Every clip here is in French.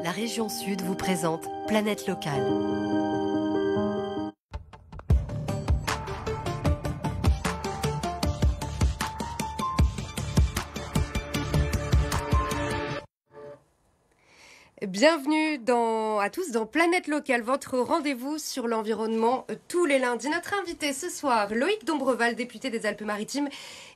La région Sud vous présente Planète Locale. Bienvenue à tous dans Planète Locale, votre rendez-vous sur l'environnement tous les lundis. Notre invité ce soir, Loïc Dombreval, député des Alpes-Maritimes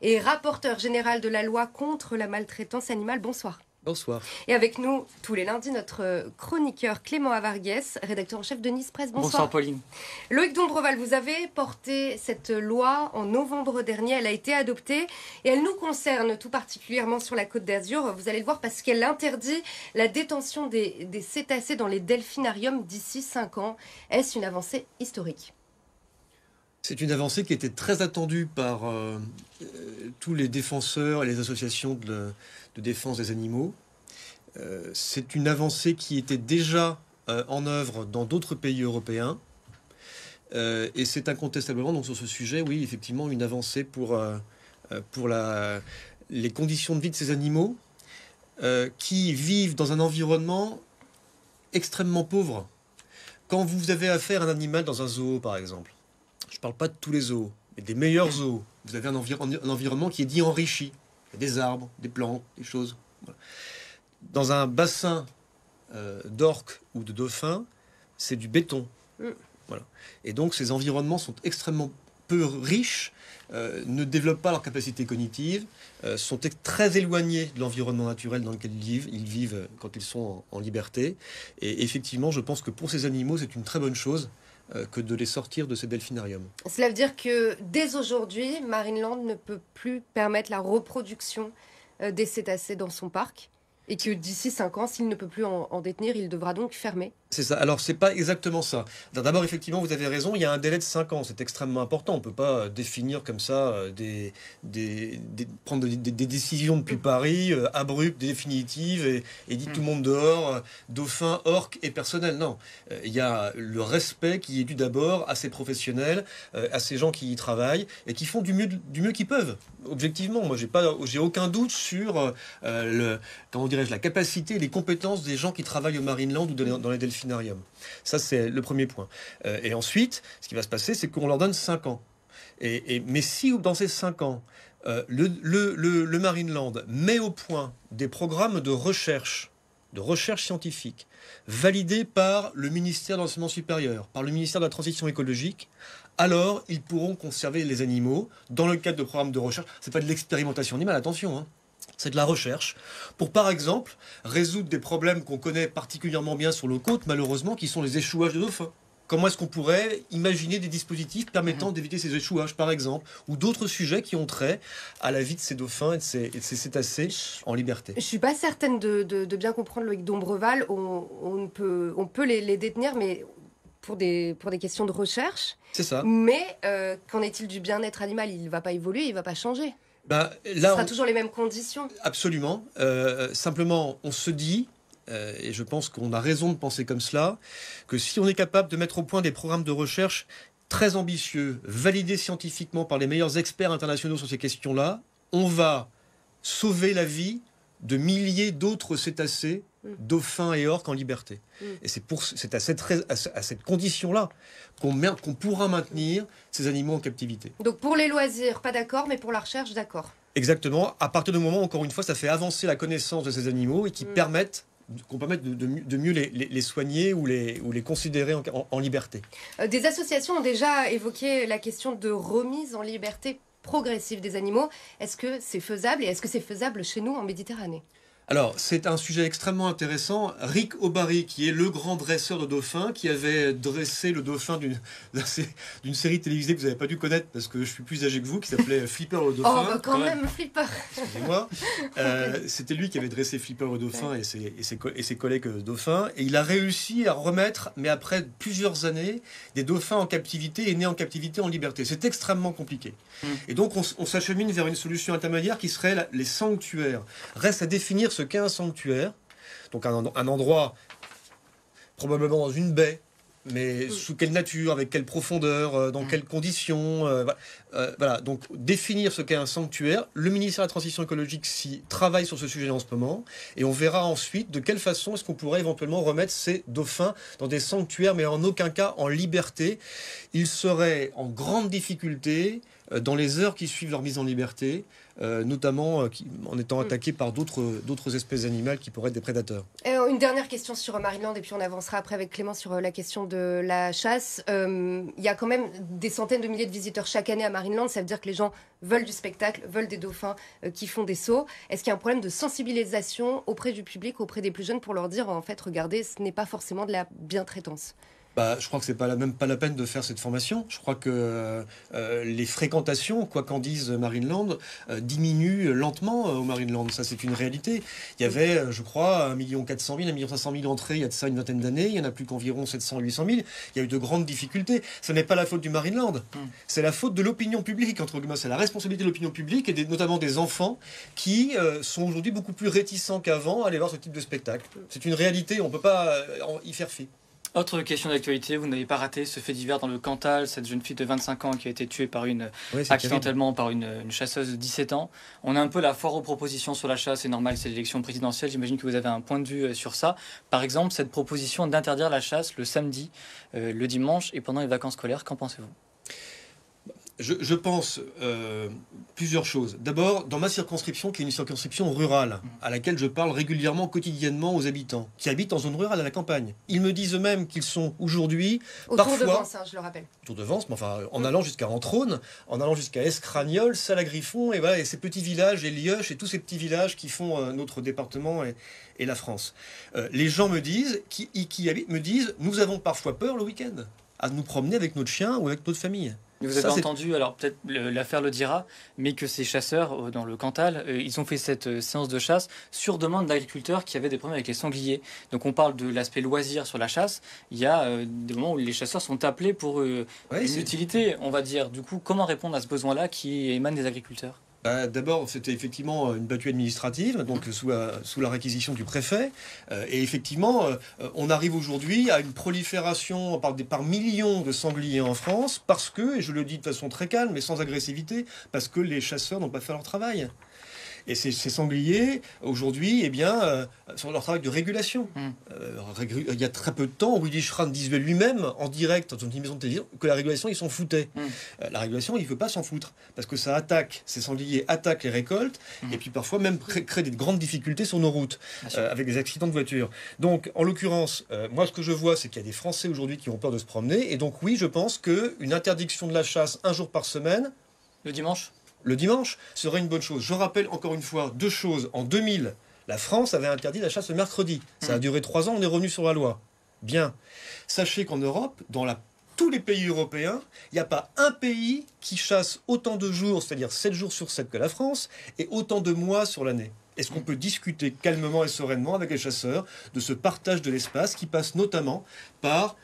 et rapporteur général de la loi contre la maltraitance animale. Bonsoir. Bonsoir. Et avec nous, tous les lundis, notre chroniqueur Clément Avarguès, rédacteur en chef de Nice Presse. Bonsoir. Bonsoir Pauline. Loïc Dombreval, vous avez porté cette loi en novembre dernier. Elle a été adoptée et elle nous concerne tout particulièrement sur la Côte d'Azur. Vous allez le voir parce qu'elle interdit la détention des cétacés dans les delphinariums d'ici 5 ans. Est-ce une avancée historique ? C'est une avancée qui était très attendue par tous les défenseurs et les associations de défense des animaux. C'est une avancée qui était déjà en œuvre dans d'autres pays européens. Et c'est incontestablement, donc sur ce sujet, oui, effectivement, une avancée pour les conditions de vie de ces animaux qui vivent dans un environnement extrêmement pauvre. Quand vous avez affaire à un animal dans un zoo, par exemple, je ne parle pas de tous les zoos, mais des meilleurs zoos. Vous avez un environnement qui est dit enrichi. Il y a des arbres, des plantes, des choses. Voilà. Dans un bassin d'orques ou de dauphins, c'est du béton. Voilà. Et donc ces environnements sont extrêmement peu riches, ne développent pas leur capacité cognitive, sont très éloignés de l'environnement naturel dans lequel ils vivent quand ils sont en liberté. Et effectivement, je pense que pour ces animaux, c'est une très bonne chose que de les sortir de ces delphinariums. Cela veut dire que dès aujourd'hui, Marineland ne peut plus permettre la reproduction des cétacés dans son parc et que d'ici 5 ans, s'il ne peut plus en détenir, il devra donc fermer. C'est ça. Alors, c'est pas exactement ça. D'abord, effectivement, vous avez raison, il y a un délai de 5 ans. C'est extrêmement important. On ne peut pas définir comme ça, prendre des décisions depuis Paris, abruptes, définitives, et dire tout le monde dehors, dauphins, orques et personnel. Non. Il y a le respect qui est dû d'abord à ces professionnels, à ces gens qui y travaillent et qui font du mieux qu'ils peuvent. Objectivement, moi, j'ai aucun doute sur la capacité et les compétences des gens qui travaillent au Marineland ou dans les delphinariums. Ça, c'est le premier point. Et ensuite, ce qui va se passer, c'est qu'on leur donne 5 ans. Mais si, dans ces 5 ans, le Marineland met au point des programmes de recherche scientifique, validés par le ministère de l'Enseignement supérieur, par le ministère de la Transition écologique, alors ils pourront conserver les animaux dans le cadre de programmes de recherche. C'est pas de l'expérimentation animale, attention, hein. C'est de la recherche pour, par exemple, résoudre des problèmes qu'on connaît particulièrement bien sur nos côtes, malheureusement, qui sont les échouages de dauphins. Comment est-ce qu'on pourrait imaginer des dispositifs permettant d'éviter ces échouages, par exemple, ou d'autres sujets qui ont trait à la vie de ces dauphins et de ces cétacés en liberté. Je ne suis pas certaine de bien comprendre, Loïc Dombreval. On peut les détenir, mais pour des questions de recherche. C'est ça. Mais qu'en est-il du bien-être animal ? Il ne va pas évoluer, il ne va pas changer. Là, ce sera toujours les mêmes conditions. Absolument. Simplement, on se dit, et je pense qu'on a raison de penser comme cela, que si on est capable de mettre au point des programmes de recherche très ambitieux, validés scientifiquement par les meilleurs experts internationaux sur ces questions-là, on va sauver la vie de milliers d'autres cétacés, dauphins et orques en liberté. Et c'est à cette condition-là qu'on pourra maintenir ces animaux en captivité. Donc pour les loisirs, pas d'accord, mais pour la recherche, d'accord. Exactement. À partir du moment, encore une fois, ça fait avancer la connaissance de ces animaux et qu'on permette de mieux les soigner ou les considérer en liberté. Des associations ont déjà évoqué la question de remise en liberté progressive des animaux. Est-ce que c'est faisable et est-ce que c'est faisable chez nous en Méditerranée ? Alors, c'est un sujet extrêmement intéressant. Rick O'Barry, qui est le grand dresseur de dauphins, qui avait dressé le dauphin d'une série télévisée que vous n'avez pas dû connaître parce que je suis plus âgé que vous, qui s'appelait Flipper le dauphin. Oh, bah quand même, Flipper. Excusez-moi. C'était lui qui avait dressé Flipper le dauphin et ses collègues dauphins. Et il a réussi à remettre, mais après plusieurs années, des dauphins en captivité et nés en captivité en liberté. C'est extrêmement compliqué. Et donc, on s'achemine vers une solution intermédiaire qui serait les sanctuaires. Reste à définir ce qu'est un sanctuaire, donc un endroit probablement dans une baie mais sous quelle nature, avec quelle profondeur, dans quelles conditions. Voilà, donc définir ce qu'est un sanctuaire. Le ministère de la Transition écologique s'y travaille sur ce sujet en ce moment, et on verra ensuite de quelle façon est-ce qu'on pourrait éventuellement remettre ces dauphins dans des sanctuaires, mais en aucun cas en liberté. Ils seraient en grande difficulté dans les heures qui suivent leur mise en liberté, notamment en étant attaqués par d'autres espèces animales qui pourraient être des prédateurs. Une dernière question sur Marineland, et puis on avancera après avec Clément sur la question de la chasse. Il y a quand même des centaines de milliers de visiteurs chaque année à Marineland. Ça veut dire que les gens veulent du spectacle, veulent des dauphins qui font des sauts. Est-ce qu'il y a un problème de sensibilisation auprès du public, auprès des plus jeunes, pour leur dire, en fait, regardez, ce n'est pas forcément de la bientraitance? Je crois que c'est même pas la peine de faire cette formation. Je crois que les fréquentations, quoi qu'en dise Marineland, diminuent lentement au Marineland. Ça, c'est une réalité. Il y avait, je crois, 1 400 000, 1 500 000 entrées il y a de ça une vingtaine d'années. Il y en a plus qu'environ 700 800 000. Il y a eu de grandes difficultés. Ce n'est pas la faute du Marineland. C'est la faute de l'opinion publique, entre guillemets. C'est la responsabilité de l'opinion publique et notamment des enfants qui sont aujourd'hui beaucoup plus réticents qu'avant à aller voir ce type de spectacle. C'est une réalité. On ne peut pas y faire fi. Autre question d'actualité, vous n'avez pas raté ce fait divers dans le Cantal, cette jeune fille de 25 ans qui a été tuée accidentellement par une chasseuse de 17 ans. On a un peu la foire aux propositions sur la chasse, c'est normal, c'est l'élection présidentielle, j'imagine que vous avez un point de vue sur ça. Par exemple, cette proposition d'interdire la chasse le samedi, le dimanche et pendant les vacances scolaires, qu'en pensez-vous ? Je pense plusieurs choses. D'abord, dans ma circonscription, qui est une circonscription rurale, à laquelle je parle régulièrement, quotidiennement aux habitants, qui habitent en zone rurale, à la campagne. Ils me disent eux-mêmes qu'ils sont aujourd'hui autour de Vence, je le rappelle. Autour de Vence, mais enfin, en allant jusqu'à Entrône, en allant jusqu'à Escragnol, Salagriffon, et voilà, et ces petits villages, et Lieuche, et tous ces petits villages qui font notre département et la France. Les gens me disent, qui habitent, me disent, nous avons parfois peur le week-end à nous promener avec notre chien ou avec notre famille. Vous avez entendu, alors peut-être l'affaire le dira, mais que ces chasseurs dans le Cantal, ils ont fait cette séance de chasse sur demande d'agriculteurs qui avaient des problèmes avec les sangliers. Donc on parle de l'aspect loisir sur la chasse. Il y a des moments où les chasseurs sont appelés pour une utilité, on va dire. Du coup, comment répondre à ce besoin-là qui émane des agriculteurs ? D'abord, c'était effectivement une battue administrative, donc sous la réquisition du préfet. Et effectivement, on arrive aujourd'hui à une prolifération par millions de sangliers en France, parce que, et je le dis de façon très calme, mais sans agressivité, parce que les chasseurs n'ont pas fait leur travail. Et ces sangliers, aujourd'hui, sont leur travail de régulation. Il y a très peu de temps, Willy Schran disait lui-même, en direct, dans une émission de télévision, que la régulation, ils s'en foutaient. La régulation, il ne veut pas s'en foutre, parce que ça attaque, ces sangliers attaquent les récoltes, et puis parfois même crée des grandes difficultés sur nos routes, avec des accidents de voiture. Donc, en l'occurrence, moi, ce que je vois, c'est qu'il y a des Français aujourd'hui qui ont peur de se promener, et donc oui, je pense qu'une interdiction de la chasse un jour par semaine... Le dimanche serait une bonne chose. Je rappelle encore une fois 2 choses. En 2000, la France avait interdit la chasse le mercredi. Ça a duré 3 ans, on est revenu sur la loi. Bien. Sachez qu'en Europe, dans tous les pays européens, il n'y a pas un pays qui chasse autant de jours, c'est-à-dire 7 jours sur 7 que la France, et autant de mois sur l'année. Est-ce qu'on peut discuter calmement et sereinement avec les chasseurs de ce partage de l'espace qui passe notamment par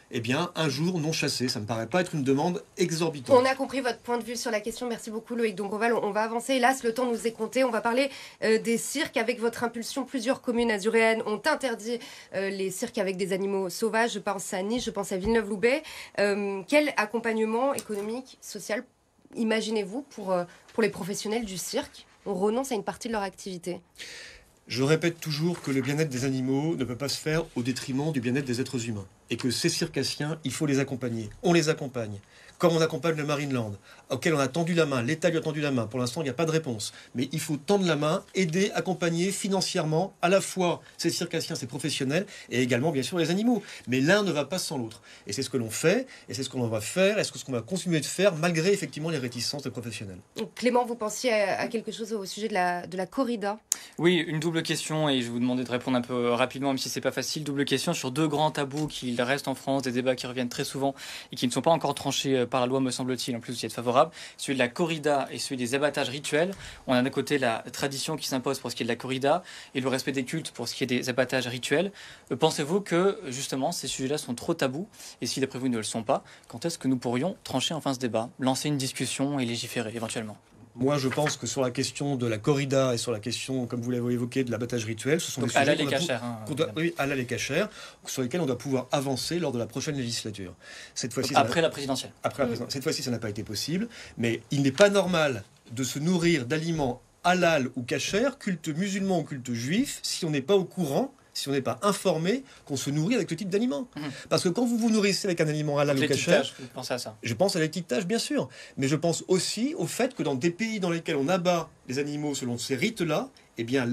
un jour non chassé? Ça ne me paraît pas être une demande exorbitante. On a compris votre point de vue sur la question. Merci beaucoup Loïc Dombreval. On va avancer. Hélas, le temps nous est compté. On va parler des cirques. Avec votre impulsion, plusieurs communes azuréennes ont interdit les cirques avec des animaux sauvages. Je pense à Nice, je pense à Villeneuve-Loubet. Quel accompagnement économique, social imaginez-vous pour les professionnels du cirque? On renonce à une partie de leur activité. Je répète toujours que le bien-être des animaux ne peut pas se faire au détriment du bien-être des êtres humains. Et que ces circassiens, il faut les accompagner. On les accompagne. Comme on accompagne le Marineland, auquel on a tendu la main, l'État lui a tendu la main. Pour l'instant, il n'y a pas de réponse. Mais il faut tendre la main, aider, accompagner financièrement à la fois ces circassiens, ces professionnels, et également, bien sûr, les animaux. Mais l'un ne va pas sans l'autre. Et c'est ce que l'on fait, et c'est ce qu'on va faire, et c'est ce qu'on va continuer de faire, malgré effectivement les réticences des professionnels. Donc, Clément, vous pensiez à quelque chose au sujet de la corrida? Oui, une double question, et je vais vous demander de répondre un peu rapidement, même si c'est pas facile. Double question sur 2 grands tabous qui restent en France, des débats qui reviennent très souvent et qui ne sont pas encore tranchés par la loi, me semble-t-il. En plus, vous y êtes favorable. Celui de la corrida et celui des abattages rituels. On a d'un côté la tradition qui s'impose pour ce qui est de la corrida et le respect des cultes pour ce qui est des abattages rituels. Pensez-vous que, justement, ces sujets-là sont trop tabous? Et si, d'après vous, ils ne le sont pas, quand est-ce que nous pourrions trancher enfin ce débat, lancer une discussion et légiférer éventuellement? Moi, je pense que sur la question de la corrida et sur la question, comme vous l'avez évoqué, de l'abattage rituel, ce sont Donc des sujets halal et cachère. oui, halal et cachère, sur lesquels on doit pouvoir avancer lors de la prochaine législature. Cette fois-ci, Après la présidentielle. Cette fois-ci, ça n'a pas été possible, mais il n'est pas normal de se nourrir d'aliments halal ou cachère, culte musulman ou culte juif, si on n'est pas au courant, si on n'est pas informé qu'on se nourrit avec ce type d'aliments. Parce que quand vous vous nourrissez avec un aliment halal ou cachère, vous pensez à ça? Je pense à l'étiquetage, bien sûr, mais je pense aussi au fait que dans des pays dans lesquels on abat les animaux selon ces rites-là, eh bien,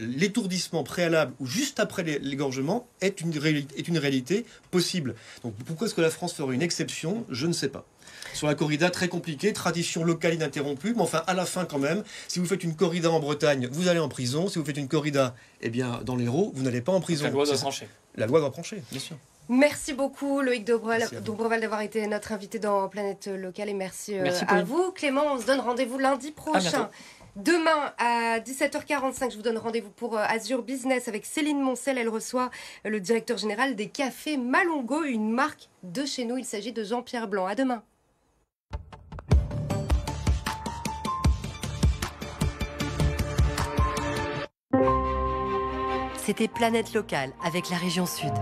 l'étourdissement préalable ou juste après l'égorgement est une réalité possible. Donc pourquoi est-ce que la France ferait une exception? Je ne sais pas. Sur la corrida, très compliqué, tradition locale ininterrompue, mais enfin, à la fin quand même, si vous faites une corrida en Bretagne, vous allez en prison. Si vous faites une corrida, eh bien, dans l'Hérault, vous n'allez pas en prison. La loi doit trancher. La loi doit trancher, bien sûr. Merci beaucoup Loïc Merci Dobreval d'avoir été notre invité dans Planète Locale et merci à vous. Clément, on se donne rendez-vous lundi prochain. Demain à 17h45, je vous donne rendez-vous pour Azure Business avec Céline Moncel. Elle reçoit le directeur général des cafés Malongo, une marque de chez nous. Il s'agit de Jean-Pierre Blanc. À demain. C'était Planète Locale avec la région Sud.